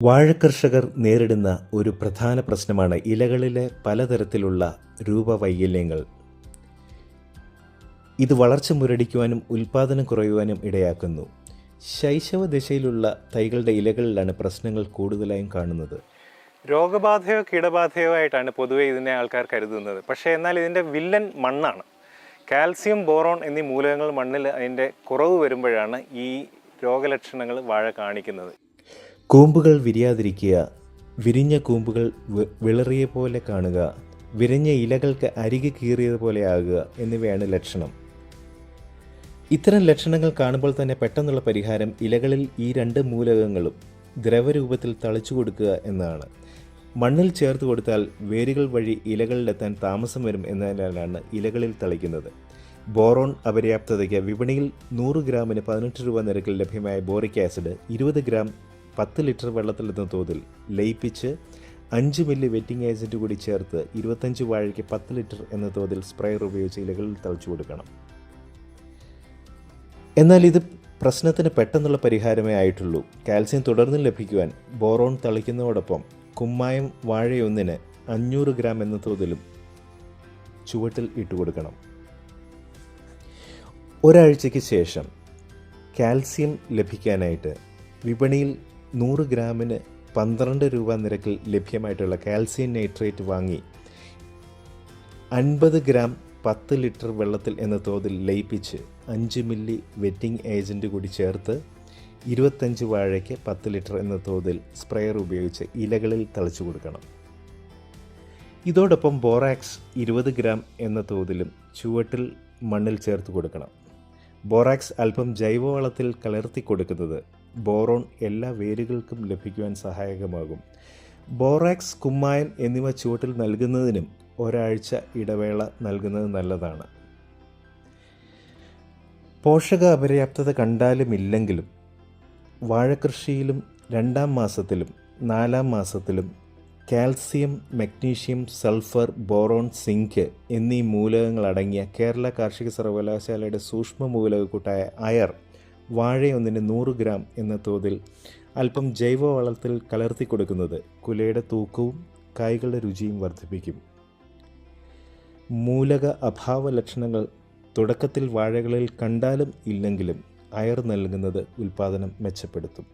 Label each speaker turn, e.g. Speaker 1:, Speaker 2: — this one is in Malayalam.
Speaker 1: വാഴക്കർഷകർ നേരിടുന്ന ഒരു പ്രധാന പ്രശ്നമാണ് ഇലകളിലെ പലതരത്തിലുള്ള രൂപവൈകല്യങ്ങൾ. ഇത് വളർച്ച മുരടിക്കുവാനും ഉൽപ്പാദനം കുറയുവാനും ഇടയാക്കുന്നു. ശൈശവ ദശയിലുള്ള തൈകളുടെ ഇലകളിലാണ് പ്രശ്നങ്ങൾ കൂടുതലായും കാണുന്നത്.
Speaker 2: രോഗബാധയോ കീടബാധയോ ആയിട്ടാണ് പൊതുവെ ഇതിനെ ആൾക്കാർ കരുതുന്നത്. പക്ഷേ എന്നാൽ ഇതിൻ്റെ വില്ലൻ മണ്ണാണ്. കാൽസ്യം, ബോറോൺ എന്നീ മൂലകങ്ങൾ മണ്ണിൽ അതിൻ്റെ കുറവ് വരുമ്പോഴാണ് ഈ രോഗലക്ഷണങ്ങൾ വാഴ കാണിക്കുന്നത്.
Speaker 1: കൂമ്പുകൾ വിരിയാതിരിക്കുക, വിരിഞ്ഞ കൂമ്പുകൾ വിളറിയ പോലെ കാണുക, വിരിഞ്ഞ ഇലകൾക്ക് അരികെ കീറിയതുപോലെ ആകുക എന്നിവയാണ് ലക്ഷണം. ഇത്തരം ലക്ഷണങ്ങൾ കാണുമ്പോൾ തന്നെ പെട്ടെന്നുള്ള പരിഹാരം ഇലകളിൽ ഈ രണ്ട് മൂലകങ്ങളും ദ്രവരൂപത്തിൽ തളിച്ചു കൊടുക്കുക എന്നതാണ്. മണ്ണിൽ ചേർത്ത് കൊടുത്താൽ വേരുകൾ വഴി ഇലകളിലെത്താൻ താമസം വരും എന്നതിനാലാണ് ഇലകളിൽ തളിക്കുന്നത്. ബോറോൺ അപര്യാപ്തതയ്ക്ക് വിപണിയിൽ 100 ഗ്രാമിന് 18 രൂപ നിരക്കിൽ ലഭ്യമായ ബോറിക് ആസിഡ് 20 ഗ്രാം 10 ലിറ്റർ വെള്ളത്തിലെന്ന തോതിൽ ലയിപ്പിച്ച് 5 മില്ലി വെറ്റിംഗ് ഏജൻറ്റ് കൂടി ചേർത്ത് 25 വാഴയ്ക്ക് 10 ലിറ്റർ എന്ന തോതിൽ സ്പ്രെയർ ഉപയോഗിച്ച് ഇലകളിൽ തളിച്ചു കൊടുക്കണം. എന്നാൽ ഇത് പ്രശ്നത്തിന് പെട്ടെന്നുള്ള പരിഹാരമേ ആയിട്ടുള്ളൂ. കാൽസ്യം തുടർന്ന് ലഭിക്കുവാൻ ബോറോൺ തളിക്കുന്നതോടൊപ്പം കുമ്മായം വാഴയൊന്നിന് 500 ഗ്രാം എന്ന തോതിലും ചുവട്ടിൽ ഇട്ടുകൊടുക്കണം. ഒരാഴ്ചയ്ക്ക് ശേഷം കാൽസ്യം ലഭിക്കാനായിട്ട് വിപണിയിൽ 100 ഗ്രാമിന് 12 രൂപ നിരക്കിൽ ലഭ്യമായിട്ടുള്ള കാൽസ്യം നൈട്രേറ്റ് വാങ്ങി 50 ഗ്രാം 10 ലിറ്റർ വെള്ളത്തിൽ എന്ന തോതിൽ ലയിപ്പിച്ച് 5 മില്ലി വെറ്റിംഗ് ഏജൻറ്റ് കൂടി ചേർത്ത് 25 വാഴയ്ക്ക് 10 ലിറ്റർ എന്ന തോതിൽ സ്പ്രെയർ ഉപയോഗിച്ച് ഇലകളിൽ തളിച്ചു കൊടുക്കണം. ഇതോടൊപ്പം ബോറാക്സ് 20 ഗ്രാം എന്ന തോതിലും ചുവട്ടിൽ മണ്ണിൽ ചേർത്ത് കൊടുക്കണം. ബോറാക്സ് അല്പം ജൈവവളത്തിൽ കലർത്തി കൊടുക്കുന്നത് ബോറോൺ എല്ലാ വേരുകൾക്കും ലഭിക്കുവാൻ സഹായകമാകും. ബോറാക്സ്, കുമ്മായം എന്നിവ ചുവട്ടിൽ നൽകുന്നതിനും ഒരാഴ്ച ഇടവേള നൽകുന്നത് നല്ലതാണ്. പോഷക അപര്യാപ്തത കണ്ടാലും ഇല്ലെങ്കിലും വാഴകൃഷിയിലും 2-ാം മാസത്തിലും 4-ാം മാസത്തിലും calcium, magnesium, sulphur, boron, zinc എന്നീ മൂലകങ്ങളടങ്ങിയ കേരള കാർഷിക സർവകലാശാലയുടെ സൂക്ഷ്മ മൂലകക്കൂട്ടായ അയർ വാഴയൊന്നിന് 100 ഗ്രാം എന്ന തോതിൽ അല്പം ജൈവവളത്തിൽ കലർത്തി കൊടുക്കുന്നത് കുലയുടെ തൂക്കവും കായ്കളുടെ രുചിയും വർദ്ധിപ്പിക്കും. മൂലക അഭാവ ലക്ഷണങ്ങൾ തുടക്കത്തിൽ വാഴകളിൽ കണ്ടാലും ഇല്ലെങ്കിലും അയർ നൽകുന്നത് ഉൽപ്പാദനം മെച്ചപ്പെടുത്തും.